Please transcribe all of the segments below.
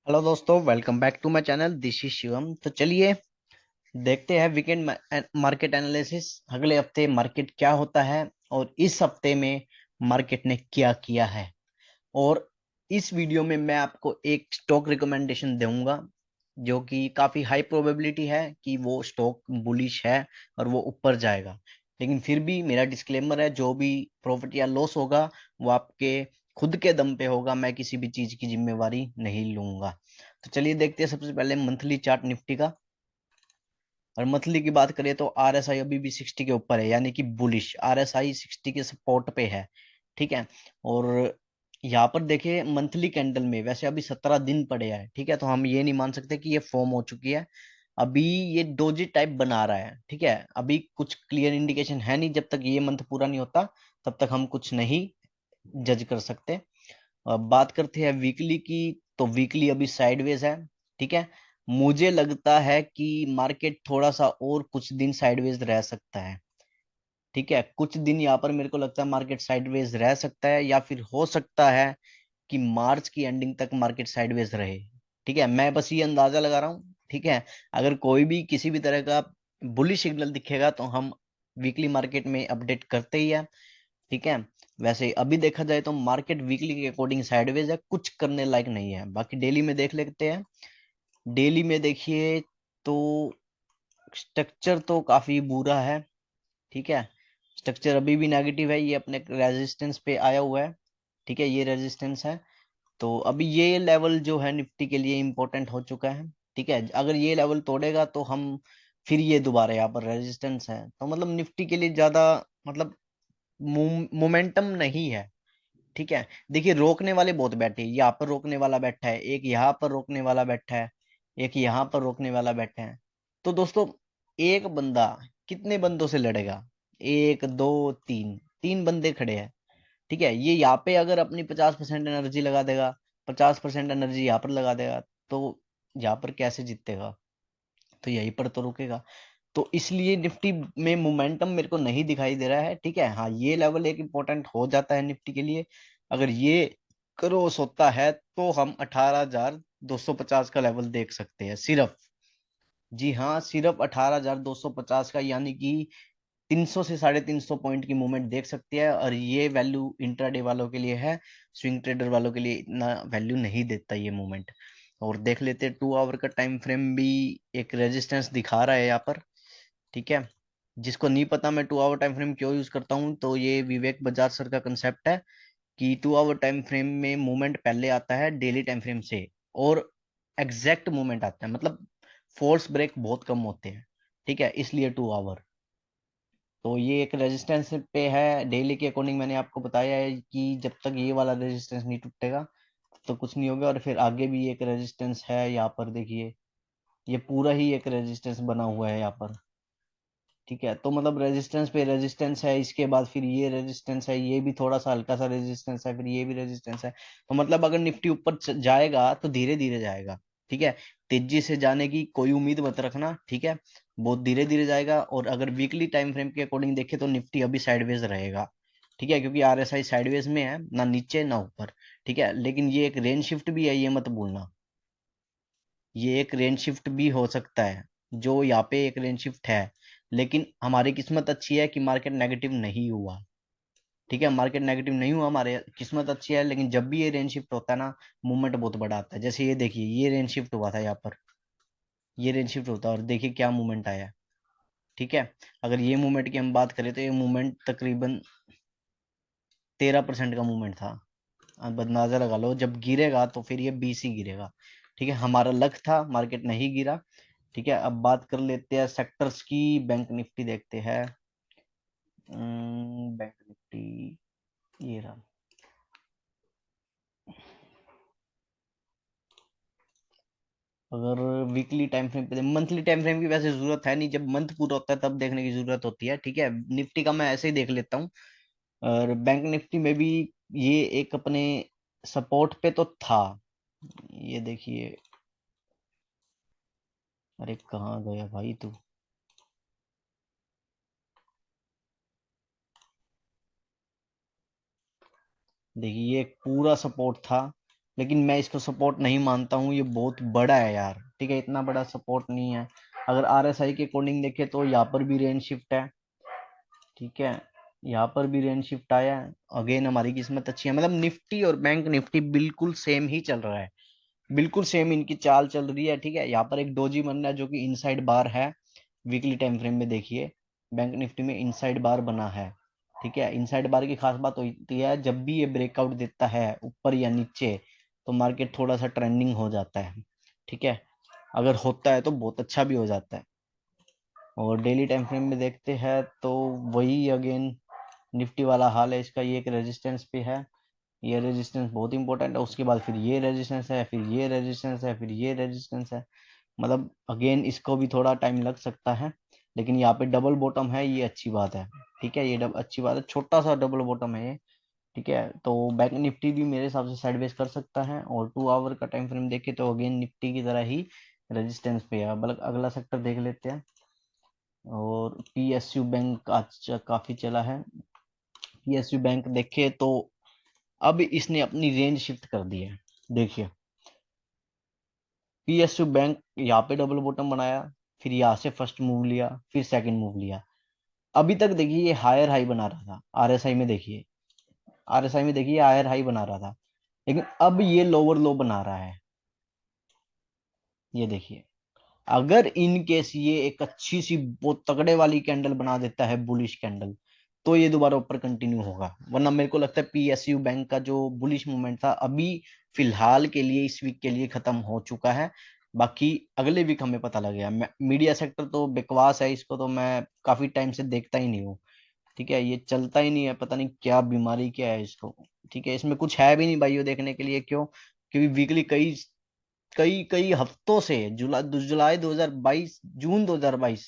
Hello दोस्तों, welcome back to my channel. This is Shivam. तो चलिए देखते हैं वीकेंड मार्केट एनालिसिस। अगले हफ्ते मार्केट क्या होता है और इस हफ्ते में मार्केट ने क्या किया है। और इस वीडियो में मैं आपको एक स्टॉक रिकमेंडेशन दूंगा जो कि काफी हाई प्रोबेबिलिटी है कि वो स्टॉक बुलिश है और वो ऊपर जाएगा। लेकिन फिर भी मेरा डिस्क्लेमर है, जो भी प्रॉफिट या लॉस होगा वो आपके खुद के दम पे होगा। मैं किसी भी चीज की जिम्मेवारी नहीं लूंगा। तो चलिए देखते हैं सबसे पहले मंथली चार्ट निफ्टी का। और मंथली की बात करें तो आरएसआई अभी भी 60 के ऊपर है, यानी कि बुलिश। आरएसआई 60 के सपोर्ट पे है। ठीक है। और यहाँ पर देखिए मंथली कैंडल में वैसे अभी 17 दिन पड़े हैं। ठीक है, तो हम ये नहीं मान सकते कि ये फॉर्म हो चुकी है। अभी ये डोजी टाइप बना रहा है। ठीक है, अभी कुछ क्लियर इंडिकेशन है नहीं। जब तक ये मंथ पूरा नहीं होता तब तक हम कुछ नहीं जज कर सकते। अब बात करते हैं वीकली की, तो वीकली अभी साइडवेज है। ठीक है, मुझे लगता है कि मार्केट थोड़ा सा और कुछ दिन साइडवेज रह सकता है। ठीक है, कुछ दिन यहाँ पर मेरे को लगता है मार्केट साइडवेज रह सकता है, या फिर हो सकता है कि मार्च की एंडिंग तक मार्केट साइडवेज रहे। ठीक है, मैं बस ये अंदाजा लगा रहा हूँ। ठीक है, अगर कोई भी किसी भी तरह का बुलिश सिग्नल दिखेगा तो हम वीकली मार्केट में अपडेट करते ही है। ठीक है, वैसे अभी देखा जाए तो मार्केट वीकली के अकॉर्डिंग साइडवेज है, कुछ करने लायक नहीं है। बाकी डेली में देख लेते हैं। डेली में देखिए तो स्ट्रक्चर तो काफी बुरा है। ठीक है, स्ट्रक्चर अभी भी नेगेटिव है। ये अपने रेजिस्टेंस पे आया हुआ है। ठीक है, ये रेजिस्टेंस है। तो अभी ये लेवल जो है निफ्टी के लिए इंपॉर्टेंट हो चुका है। ठीक है, अगर ये लेवल तोड़ेगा तो हम फिर ये दोबारा यहाँ पर रेजिस्टेंस है, तो मतलब निफ्टी के लिए ज्यादा मतलब मोमेंटम नहीं है। ठीक है, देखिए रोकने वाले बहुत बैठे हैं। यहाँ पर रोकने वाला बैठा है, एक यहाँ पर रोकने वाला बैठा है, एक यहाँ पर रोकने वाला बैठा है। तो दोस्तों, एक बंदा कितने बंदों से लड़ेगा? एक दो तीन, तीन बंदे खड़े हैं। ठीक है, ये यहाँ पे अगर अपनी 50% एनर्जी लगा देगा, 50% एनर्जी यहाँ पर लगा देगा, तो यहाँ पर कैसे जीतेगा? तो यहीं पर तो रुकेगा। तो इसलिए निफ्टी में मोमेंटम मेरे को नहीं दिखाई दे रहा है। ठीक है, हाँ ये लेवल एक इंपॉर्टेंट हो जाता है निफ्टी के लिए। अगर ये क्रॉस होता है तो हम 18,250 का लेवल देख सकते हैं सिर्फ। जी हाँ, सिर्फ 18,250 का, यानी कि 300 से 350 पॉइंट की मूवमेंट देख सकती है। और ये वैल्यू इंट्राडे वालों के लिए है, स्विंग ट्रेडर वालों के लिए इतना वैल्यू नहीं देता ये मूवमेंट। और देख लेते हैं 2 आवर का टाइम फ्रेम भी एक रेजिस्टेंस दिखा रहा है यहाँ पर। ठीक है, जिसको नहीं पता मैं 2 आवर टाइम फ्रेम क्यों यूज करता हूँ, तो ये विवेक बजाज सर का कंसेप्ट है कि 2 आवर टाइम फ्रेम में मूवमेंट पहले आता है डेली टाइम फ्रेम से, और एग्जैक्ट मूवमेंट आता है, मतलब फोर्स ब्रेक बहुत कम होते हैं। ठीक है, इसलिए 2 आवर। तो ये एक रेजिस्टेंस पे है डेली के अकॉर्डिंग। मैंने आपको बताया है कि जब तक ये वाला रेजिस्टेंस नहीं टूटेगा तो कुछ नहीं होगा। और फिर आगे भी एक रेजिस्टेंस है यहाँ पर, देखिए ये पूरा ही एक रेजिस्टेंस बना हुआ है यहाँ पर। ठीक है, तो मतलब रेजिस्टेंस पे रेजिस्टेंस है, इसके बाद फिर ये रेजिस्टेंस है, ये भी थोड़ा सा हल्का सा रेजिस्टेंस है, फिर ये भी रेजिस्टेंस है। तो मतलब अगर निफ्टी ऊपर जाएगा तो धीरे धीरे जाएगा। ठीक है, तेजी से जाने की कोई उम्मीद मत रखना। ठीक है, बहुत धीरे धीरे जाएगा। और अगर वीकली टाइम फ्रेम के अकॉर्डिंग देखे तो निफ्टी अभी साइडवेज रहेगा। ठीक है, क्योंकि आरएसआई साइडवेज में है, ना नीचे ना ऊपर। ठीक है, लेकिन ये एक रेंज शिफ्ट भी है, ये मत भूलना। ये एक रेंज शिफ्ट भी हो सकता है, जो यहाँ पे एक रेंज शिफ्ट है। लेकिन हमारी किस्मत अच्छी है कि मार्केट नेगेटिव नहीं हुआ। ठीक है, मार्केट नेगेटिव नहीं हुआ, हमारे किस्मत अच्छी है। लेकिन जब भी ये रेंज शिफ्ट होता है ना, मूवमेंट बहुत बड़ा आता है। जैसे ये देखिए, ये रेंज शिफ्ट हुआ था यहाँ पर, ये रेंज शिफ्ट होता है और देखिए क्या मूवमेंट आया। ठीक है, अगर ये मूवमेंट की हम बात करें तो ये मूवमेंट तकरीबन 13% का मूवमेंट था। अब अंदाजा लगा लो, जब गिरेगा तो फिर ये 20 ही गिरेगा। ठीक है, हमारा लक था, मार्केट नहीं गिरा। ठीक है, अब बात कर लेते हैं सेक्टर्स की। बैंक निफ्टी देखते हैं। बैंक निफ्टी ये रहा। अगर वीकली टाइम फ्रेम पे, मंथली टाइम फ्रेम की वैसे जरूरत है नहीं, जब मंथ पूरा होता है तब देखने की जरूरत होती है। ठीक है, निफ्टी का मैं ऐसे ही देख लेता हूँ। और बैंक निफ्टी में भी ये एक अपने सपोर्ट पे तो था। ये देखिए, अरे कहाँ गया भाई तू? देखिए ये एक पूरा सपोर्ट था, लेकिन मैं इसको सपोर्ट नहीं मानता हूँ, ये बहुत बड़ा है यार, ठीक है, इतना बड़ा सपोर्ट नहीं है। अगर आरएसआई के अकॉर्डिंग देखें तो यहाँ पर भी रेंज शिफ्ट है, ठीक है, यहाँ पर भी रेंज शिफ्ट आया है। अगेन हमारी किस्मत अच्छी है, मतलब निफ्टी और बैंक निफ्टी बिल्कुल सेम ही चल रहा है, बिल्कुल सेम इनकी चाल चल रही है, ठीक है। यहाँ पर एक डोजी बन रहा है जो कि इनसाइड बार है, वीकली टाइम फ्रेम में देखिए, बैंक निफ्टी में इनसाइड बार बना है, ठीक है। इनसाइड बार की खास बात होती है जब भी ये ब्रेकआउट देता है ऊपर या नीचे, तो मार्केट थोड़ा सा ट्रेंडिंग हो जाता है, ठीक है। अगर होता है तो बहुत अच्छा भी हो जाता है। और डेली टाइम फ्रेम में देखते हैं तो वही अगेन निफ्टी वाला हाल है इसका, ये एक रेजिस्टेंस पे है, ये रेजिस्टेंस बहुत इंपॉर्टेंट है, उसके बाद फिर ये रेजिस्टेंस है, फिर ये रेजिस्टेंस है, फिर ये रेजिस्टेंस है, मतलब अगेन इसको भी थोड़ा टाइम लग सकता है। लेकिन यहाँ पे डबल बॉटम है, ये अच्छी बात है, ठीक है, ये अच्छी बात है, छोटा सा डबल बॉटम है ये, ठीक है। तो बैंक निफ्टी भी मेरे हिसाब से साइडवेज कर सकता है, और 2 आवर का टाइम फ्रेम देखे तो अगेन निफ्टी की तरह ही रेजिस्टेंस पे है। बल्कि अगला सेक्टर देख लेते हैं, और पीएसयू बैंक आज काफी चला है। पीएसयू बैंक देखे तो अब इसने अपनी रेंज शिफ्ट कर दी है, देखिए पीएसयू बैंक यहाँ पे डबल बॉटम बनाया, फिर यहाँ से फर्स्ट मूव लिया, फिर सेकंड मूव लिया। अभी तक देखिए ये हायर हाई बना रहा था, आरएसआई में देखिए, आरएसआई में देखिए हायर हाई बना रहा था, लेकिन अब ये लोअर लो बना रहा है, ये देखिए। अगर इन केस ये एक अच्छी सी बहुत तगड़े वाली कैंडल बना देता है, बुलिश कैंडल, तो ये दोबारा ऊपर कंटिन्यू होगा, वरना मेरे को लगता है पीएसयू बैंक का जो बुलिश मूवमेंट था अभी फिलहाल के लिए इस वीक के लिए खत्म हो चुका है। बाकी अगले वीक हमें पता लगेगा। मीडिया सेक्टर तो बकवास है, इसको तो मैं काफी टाइम से देखता ही नहीं हूँ, ठीक है, ये चलता ही नहीं है, पता नहीं क्या बीमारी क्या है इसको, ठीक है। इसमें कुछ है भी नहीं भाइयों देखने के लिए, क्यों? क्योंकि वीकली कई कई कई हफ्तों से जुलाई 2022, जून 2022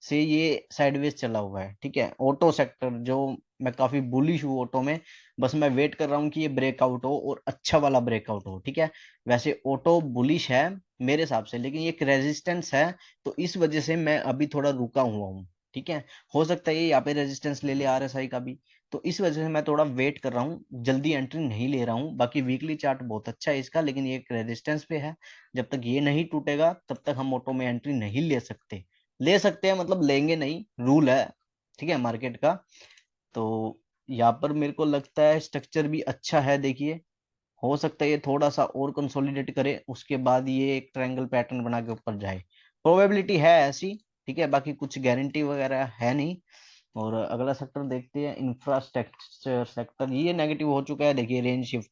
से ये साइडवेज चला हुआ है, ठीक है। ऑटो सेक्टर जो, मैं काफी बुलिश हूँ ऑटो में, बस मैं वेट कर रहा हूँ कि ये ब्रेकआउट हो और अच्छा वाला ब्रेकआउट हो, ठीक है। वैसे ऑटो बुलिश है मेरे हिसाब से, लेकिन ये एक रेजिस्टेंस है, तो इस वजह से मैं अभी थोड़ा रुका हुआ हूँ, ठीक है। हो सकता है ये यहाँ पे रेजिस्टेंस ले ले आरएसआई का भी, तो इस वजह से मैं थोड़ा वेट कर रहा हूँ, जल्दी एंट्री नहीं ले रहा हूँ। बाकी वीकली चार्ट बहुत अच्छा है इसका, लेकिन ये एक रेजिस्टेंस पे है, जब तक ये नहीं टूटेगा तब तक हम ऑटो में एंट्री नहीं ले सकते। ले सकते हैं मतलब लेंगे नहीं, रूल है, ठीक है, मार्केट का। तो यहाँ पर मेरे को लगता है स्ट्रक्चर भी अच्छा है, देखिए हो सकता है ये थोड़ा सा और कंसोलिडेट करे, उसके बाद ये एक ट्रायंगल पैटर्न बना के ऊपर जाए, प्रोबेबिलिटी है ऐसी, ठीक है। बाकी कुछ गारंटी वगैरह है नहीं। और अगला सेक्टर देखते हैं, इंफ्रास्ट्रक्चर सेक्टर, ये नेगेटिव हो चुका है, देखिए रेंज शिफ्ट,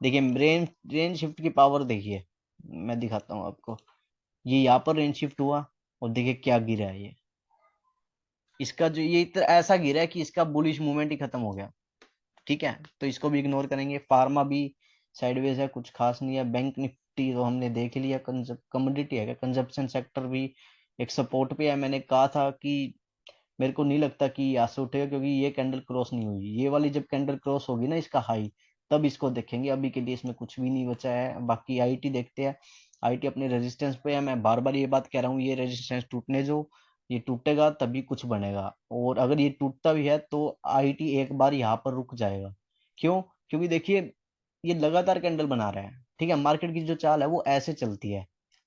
देखिए रेंज रेंज शिफ्ट की पावर देखिए, मैं दिखाता हूँ आपको। ये यहाँ पर रेंज शिफ्ट हुआ, और देखिए क्या गिरा है ये, इसका जो ये ऐसा गिरा है कि इसका बुलिश मूवमेंट ही खत्म हो गया, ठीक है। तो इसको भी इग्नोर करेंगे। फार्मा भी साइडवेज है, कुछ खास नहीं है। बैंक निफ्टी तो हमने देख लिया, कमोडिटी है क्या, कंजप्शन सेक्टर भी एक सपोर्ट पे है। मैंने कहा था कि मेरे को नहीं लगता कि यहाँ से उठेगा, क्योंकि ये कैंडल क्रॉस नहीं हुई, ये वाली जब कैंडल क्रॉस होगी ना इसका हाई, तब इसको देखेंगे। अभी के लिए इसमें कुछ भी नहीं बचा है। बाकी आईटी देखते हैं, आईटी अपने रेजिस्टेंस पे है, मैं बार बार ये बात कह रहा हूँ, ये रेजिस्टेंस टूटने जो, ये टूटेगा तभी कुछ बनेगा। और अगर ये टूटता भी है तो आईटी एक बार यहाँ पर रुक जाएगा, क्यों? क्योंकि देखिए ये लगातार कैंडल बना रहे हैं, ठीक है। मार्केट की जो चाल है वो ऐसे चलती है,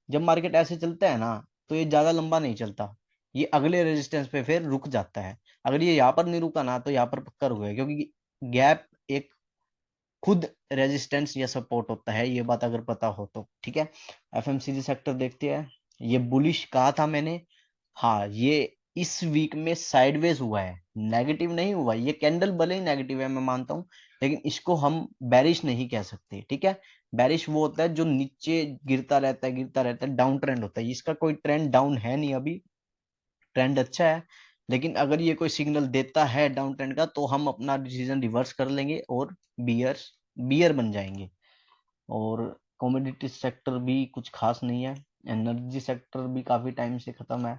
जब मार्केट ऐसे चलता है ना, तो ये ज्यादा लंबा नहीं चलता, ये अगले रेजिस्टेंस पे फिर रुक जाता है। अगर ये यहाँ पर नहीं रुका ना, तो यहाँ पर पक्का रुकेगा, क्योंकि गैप एक खुद रेजिस्टेंस या सपोर्ट होता है, ये बात अगर पता हो तो, ठीक है। एफएमसीजी सेक्टर देखते हैं, ये बुलिश कहा था मैंने, हाँ ये इस वीक में साइडवेज हुआ है, नेगेटिव नहीं हुआ। ये कैंडल भले ही नेगेटिव है मैं मानता हूँ, लेकिन इसको हम बैरिश नहीं कह सकते, ठीक है। बैरिश वो होता है जो नीचे गिरता रहता है, गिरता रहता है, डाउन ट्रेंड होता है। इसका कोई ट्रेंड डाउन है नहीं अभी, ट्रेंड अच्छा है। लेकिन अगर ये कोई सिग्नल देता है डाउन ट्रेंड का, तो हम अपना डिसीजन रिवर्स कर लेंगे और बियर्स बियर बन जाएंगे। और कमोडिटी सेक्टर भी कुछ खास नहीं है। एनर्जी सेक्टर भी काफी टाइम से खत्म है।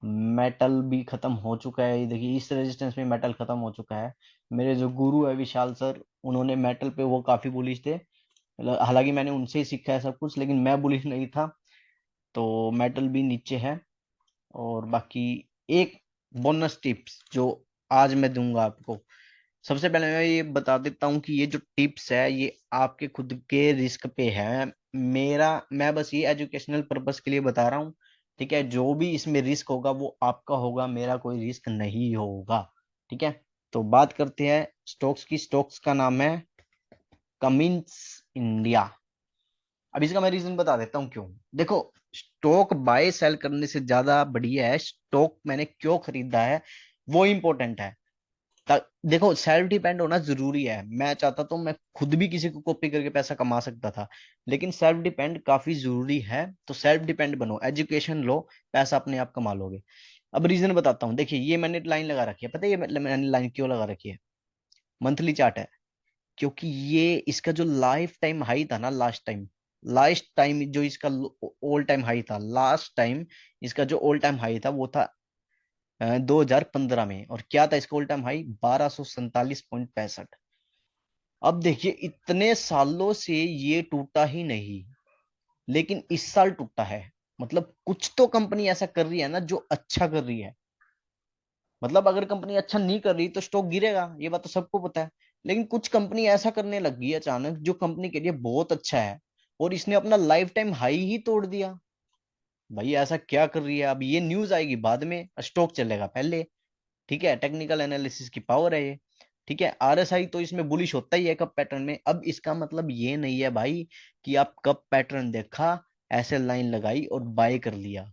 मेटल भी खत्म हो चुका है, ये देखिए इस रेजिस्टेंस में मेटल खत्म हो चुका है। मेरे जो गुरु है विशाल सर, उन्होंने मेटल पे वो काफी बुलिश थे, हालांकि मैंने उनसे ही सीखा है सब कुछ, लेकिन मैं बुलिश नहीं था। तो मेटल भी नीचे है। और बाकी एक बोनस टिप्स जो आज मैं दूंगा आपको, सबसे पहले मैं ये बता देता हूँ कि ये जो टिप्स है ये आपके खुद के रिस्क पे है। मैं बस ये एजुकेशनल पर्पस के लिए बता रहा हूँ। ठीक है, जो भी इसमें रिस्क होगा वो आपका होगा, मेरा कोई रिस्क नहीं होगा। ठीक है, तो बात करते हैं स्टॉक्स की। स्टॉक्स का नाम है कमिंस इंडिया। अब इसका मैं रीजन बता देता हूँ क्यों। देखो, स्टॉक बाय सेल करने से ज्यादा बढ़िया है स्टॉक मैंने क्यों खरीदा है, वो इंपॉर्टेंट है। देखो, सेल्फ डिपेंड होना जरूरी है। मैं चाहता तो मैं खुद भी किसी को कॉपी करके पैसा कमा सकता था, लेकिन सेल्फ डिपेंड काफी जरूरी है। तो सेल्फ डिपेंड बनो, एजुकेशन लो, पैसा अपने आप कमा लोगे। अब रीजन बताता हूँ। देखिए, ये मैंने लाइन लगा रखी है, पता है ये मैंने लाइन क्यों लगा रखी है? मंथली चार्ट है, क्योंकि ये इसका जो लाइफ टाइम हाई था ना, लास्ट टाइम जो इसका ऑल टाइम हाई था, लास्ट टाइम इसका जो ऑल टाइम हाई था वो था 2015 में। और क्या था इसका ऑल टाइम हाई? 1247.65। अब देखिए, इतने सालों से ये टूटा ही नहीं, लेकिन इस साल टूटा है। मतलब कुछ तो कंपनी ऐसा कर रही है ना जो अच्छा कर रही है। मतलब अगर कंपनी अच्छा नहीं कर रही तो स्टॉक गिरेगा, ये बात तो सबको पता है। लेकिन कुछ कंपनी ऐसा करने लग गई अचानक जो कंपनी के लिए बहुत अच्छा है, और इसने अपना लाइफ टाइम हाई ही तोड़ दिया। भाई ऐसा क्या कर रही है? अब ये न्यूज आएगी बाद में, स्टॉक चलेगा पहले। ठीक है, टेक्निकल एनालिसिस की पावर है ये। ठीक है, आरएसआई तो इसमें बुलिश होता ही है कप पैटर्न में। अब इसका मतलब ये नहीं है भाई कि आप कप पैटर्न देखा, ऐसे लाइन लगाई और बाय कर लिया।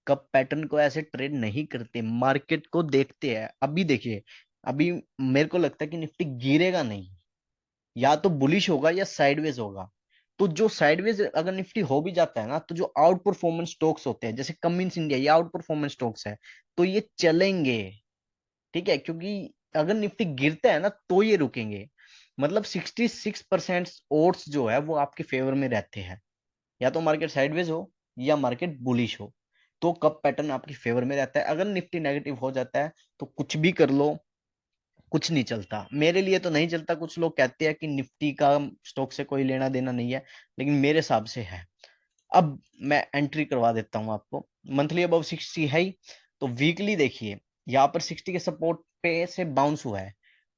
कप पैटर्न को ऐसे ट्रेड नहीं करते, मार्केट को देखते हैं। अभी देखिए, अभी मेरे को लगता है कि निफ्टी गिरेगा नहीं, या तो बुलिश होगा या साइडवेज होगा। तो जो साइडवेज अगर निफ्टी हो भी जाता है ना, तो जो आउट परफॉर्मेंस स्टॉक्स होते हैं जैसे कमिंस इंडिया, ये आउट परफॉर्मेंस स्टॉक्स है, तो ये चलेंगे। ठीक है, क्योंकि अगर निफ्टी गिरता है ना तो ये रुकेंगे। मतलब 66% ओट्स जो है वो आपके फेवर में रहते हैं, या तो मार्केट साइडवेज हो या मार्केट बुलिश हो, तो कब पैटर्न आपके फेवर में रहता है। अगर निफ्टी नेगेटिव हो जाता है तो कुछ भी कर लो, कुछ नहीं चलता। मेरे लिए तो नहीं चलता। कुछ लोग कहते हैं कि निफ्टी का स्टॉक से कोई लेना देना नहीं है, लेकिन मेरे हिसाब से है। अब मैं एंट्री करवा देता हूं आपको। मंथली अबव 60 है ही, तो वीकली देखिए, यहाँ पर 60 के सपोर्ट पे से बाउंस हुआ है।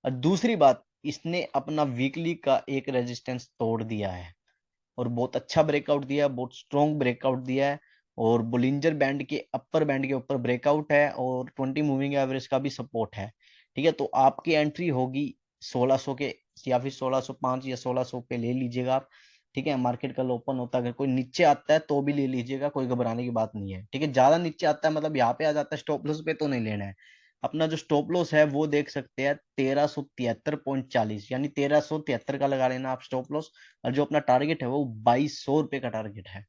और दूसरी बात, इसने अपना वीकली का एक रेजिस्टेंस तोड़ दिया है, और बहुत अच्छा ब्रेकआउट दिया है, बहुत स्ट्रॉन्ग ब्रेकआउट दिया है। और बुलिंजर बैंड के अपर बैंड के ऊपर ब्रेकआउट है, और 20 मूविंग एवरेज का भी सपोर्ट है। ठीक है, तो आपकी एंट्री होगी 1600 के, या फिर 1605 या 1600 पे ले लीजिएगा आप। ठीक है, मार्केट कल ओपन होता है, अगर कोई नीचे आता है तो भी ले लीजिएगा, कोई घबराने की बात नहीं है। ठीक है, ज्यादा नीचे आता है मतलब यहाँ पे आ जाता है स्टॉप लॉस पे, तो नहीं लेना है। अपना जो स्टॉप लॉस है वो देख सकते हैं 1373.40, यानी 1373 का लगा लेना आप स्टॉप लॉस। और जो अपना टारगेट है वो 2200 रुपये का टारगेट है,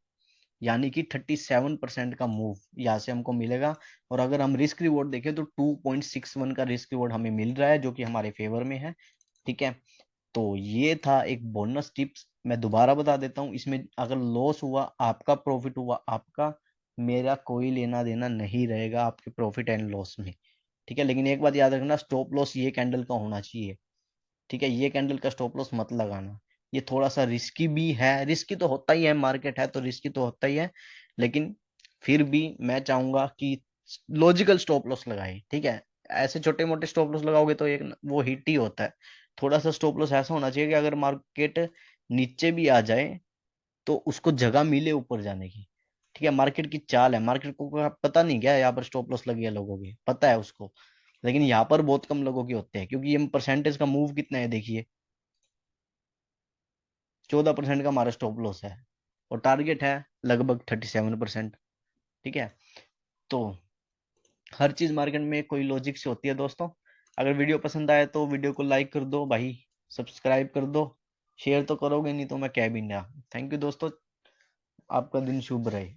यानी कि 37% का मूव यहाँ से हमको मिलेगा। और अगर हम रिस्क रिवॉर्ड देखें तो 2.61 का रिस्क रिवॉर्ड हमें मिल रहा है, जो कि हमारे फेवर में है। ठीक है, तो ये था एक बोनस टिप्स। मैं दोबारा बता देता हूँ, इसमें अगर लॉस हुआ आपका, प्रॉफिट हुआ आपका, मेरा कोई लेना देना नहीं रहेगा आपके प्रॉफिट एंड लॉस में। ठीक है, लेकिन एक बात याद रखना, स्टॉप लॉस ये कैंडल का होना चाहिए। ठीक है, ये कैंडल का स्टॉप लॉस मत लगाना। ये थोड़ा सा रिस्की भी है, रिस्की तो होता ही है, मार्केट है तो रिस्की तो होता ही है। लेकिन फिर भी मैं चाहूंगा कि लॉजिकल स्टॉप लॉस लगाए। ठीक है, ऐसे छोटे मोटे स्टॉप लॉस लगाओगे तो एक वो हिट ही होता है। थोड़ा सा स्टॉप लॉस ऐसा होना चाहिए कि अगर मार्केट नीचे भी आ जाए तो उसको जगह मिले ऊपर जाने की। ठीक है, मार्केट की चाल है, मार्केट को पता नहीं क्या यहाँ पर स्टॉप लॉस लगी है, लोगों की पता है उसको। लेकिन यहाँ पर बहुत कम लोगों के होते हैं, क्योंकि ये परसेंटेज का मूव कितना है देखिए, 14% का हमारा स्टॉप लॉस है, और टारगेट है लगभग 37%। ठीक है, तो हर चीज मार्केट में कोई लॉजिक से होती है दोस्तों। अगर वीडियो पसंद आए तो वीडियो को लाइक कर दो भाई, सब्सक्राइब कर दो। शेयर तो करोगे नहीं तो मैं क्या भी ना। थैंक यू दोस्तों, आपका दिन शुभ रहे।